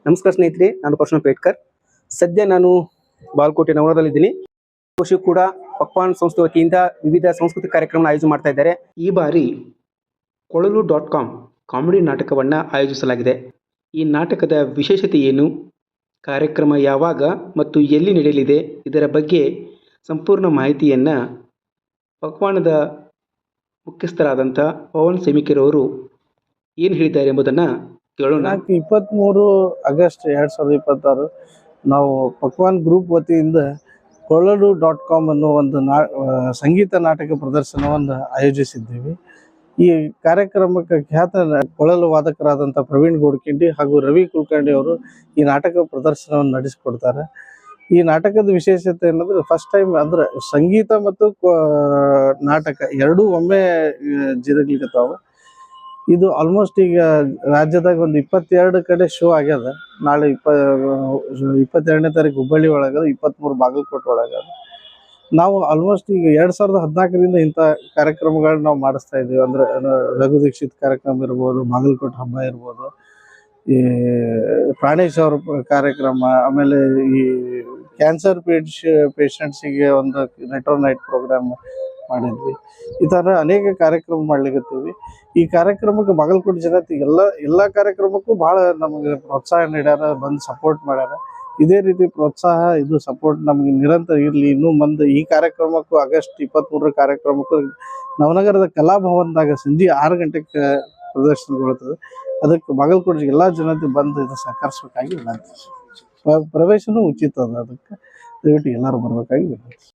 ನಮಸ್ಕಾರ ಸ್ನೇಹಿತರೆ, ನಾನು ಪರಶುರಾಮ್ ಪೇಟ್ಕರ್. ಸದ್ಯ ನಾನು ಬಾಲ್ಕೋಟೆ ನವರದಲ್ಲಿದ್ದೀನಿ. ವರ್ಷ ಕೂಡ ಪಕ್ವಾನ್ ಸಂಸ್ಥೆ ವತಿಯಿಂದ ವಿವಿಧ ಸಾಂಸ್ಕೃತಿಕ ಕಾರ್ಯಕ್ರಮ ಆಯೋಜನೆ ಮಾಡ್ತಾ ಇದ್ದಾರೆ. ಈ ಬಾರಿ ಕೊಳಲು.com ಕಾಮಿಡಿ ನಾಟಕವನ್ನು ಆಯೋಜಿಸಲಾಗಿದೆ. ಈ ನಾಟಕದ ವಿಶೇಷತೆ ಏನು, ಕಾರ್ಯಕ್ರಮ ಯಾವಾಗ ಮತ್ತು ಎಲ್ಲಿ ನಡೆಯಲಿದೆ, ಇದರ ಬಗ್ಗೆ ಸಂಪೂರ್ಣ ಮಾಹಿತಿಯನ್ನು ಪಕ್ವಾನದ ಮುಖ್ಯಸ್ಥರಾದಂಥ ಪವನ್ ಸೆಮಿಕೆರವರು ಏನು ಹೇಳಿದ್ದಾರೆ ಎಂಬುದನ್ನು ಕೇಳೋಣ. 23 ಆಗಸ್ಟ್ 2026 ನಾವು ಪಕ್ವಾನ್ ಗ್ರೂಪ್ ವತಿಯಿಂದ ಕೊಳಲು.com ಅನ್ನೋ ಒಂದು ಸಂಗೀತ ನಾಟಕ ಪ್ರದರ್ಶನವನ್ನು ಆಯೋಜಿಸಿದ್ದೀವಿ. ಈ ಕಾರ್ಯಕ್ರಮಕ್ಕೆ ಖ್ಯಾತ ಕೊಳಲು ವಾದಕರಾದಂಥ ಪ್ರವೀಣ್ ಗೋಡ್ಕಿಂಡಿ ಹಾಗೂ ರವಿ ಕುಲಕರ್ಣಿ ಅವರು ಈ ನಾಟಕ ಪ್ರದರ್ಶನವನ್ನು ನಡೆಸಿಕೊಡ್ತಾರೆ. ಈ ನಾಟಕದ ವಿಶೇಷತೆ ಏನಂದ್ರೆ ಫಸ್ಟ್ ಟೈಮ್ ಅಂದ್ರೆ ಸಂಗೀತ ಮತ್ತು ನಾಟಕ ಎರಡೂ ಒಮ್ಮೆ ಜಿರಗ್ಲಿಕತ್ತಾವ. ಇದು ಆಲ್ಮೋಸ್ಟ್ ಈಗ ರಾಜ್ಯದಾಗ ಒಂದು 22 ಕಡೆ ಶೋ ಆಗ್ಯದ. ನಾಳೆ 22ನೇ ತಾರೀಕು ಹುಬ್ಬಳ್ಳಿ ಒಳಗದ, 23 ಬಾಗಲಕೋಟೆ ಒಳಗದ. ನಾವು ಆಲ್ಮೋಸ್ಟ್ ಈಗ 2014ರಿಂದ ಇಂಥ ಕಾರ್ಯಕ್ರಮಗಳನ್ನ ನಾವು ಮಾಡಿಸ್ತಾ ಇದ್ದೀವಿ. ಅಂದ್ರೆ ರಘು ದೀಕ್ಷಿತ್ ಕಾರ್ಯಕ್ರಮ ಇರ್ಬೋದು, ಬಾಗಲಕೋಟೆ ಹಬ್ಬ ಇರ್ಬೋದು, ಈ ಪ್ರಾಣೇಶ್ ಅವ್ರ ಕಾರ್ಯಕ್ರಮ, ಆಮೇಲೆ ಈ ಕ್ಯಾನ್ಸರ್ ಪೇಷಂಟ್ಸಿಗೆ ಒಂದು ನೆಟ್ರೋ ನೈಟ್ ಪ್ರೋಗ್ರಾಮ್ ಮಾಡಿದ್ವಿ. ಈ ಥರ ಅನೇಕ ಕಾರ್ಯಕ್ರಮ ಮಾಡ್ಲಿಕ್ಕತ್ತೀವಿ. ಈ ಕಾರ್ಯಕ್ರಮಕ್ಕೆ ಬಾಗಲಕೋಟೆ ಜನತೆ ಎಲ್ಲ ಕಾರ್ಯಕ್ರಮಕ್ಕೂ ಭಾಳ ನಮಗೆ ಪ್ರೋತ್ಸಾಹ ನೀಡ್ಯಾರ, ಬಂದು ಸಪೋರ್ಟ್ ಮಾಡ್ಯಾರ. ಇದೇ ರೀತಿ ಪ್ರೋತ್ಸಾಹ, ಇದು ಸಪೋರ್ಟ್ ನಮಗೆ ನಿರಂತರ ಇರಲಿ. ಇನ್ನೂ ಮುಂದೆ ಈ ಕಾರ್ಯಕ್ರಮಕ್ಕೂ ಆಗಸ್ಟ್ 23 ಕಾರ್ಯಕ್ರಮಕ್ಕೂ ನವನಗರದ ಕಲಾಭವನದಾಗ ಸಂಜೆ 6 ಗಂಟೆಗೆ ಪ್ರದರ್ಶನಗೊಳ್ತದೆ. ಅದಕ್ಕೆ ಬಾಗಲಕೋಟೆ ಎಲ್ಲ ಜನತೆ ಬಂದು ಇದು ಸಹಕರಿಸಬೇಕಾಗಿ ವಿನಂತಿ. ಪ್ರವೇಶನೂ ಉಚಿತ ಅದ. ಅದಕ್ಕೆ ದಯವಿಟ್ಟು ಎಲ್ಲರೂ ಬರಬೇಕಾಗಿ ವಿನಂತಿ.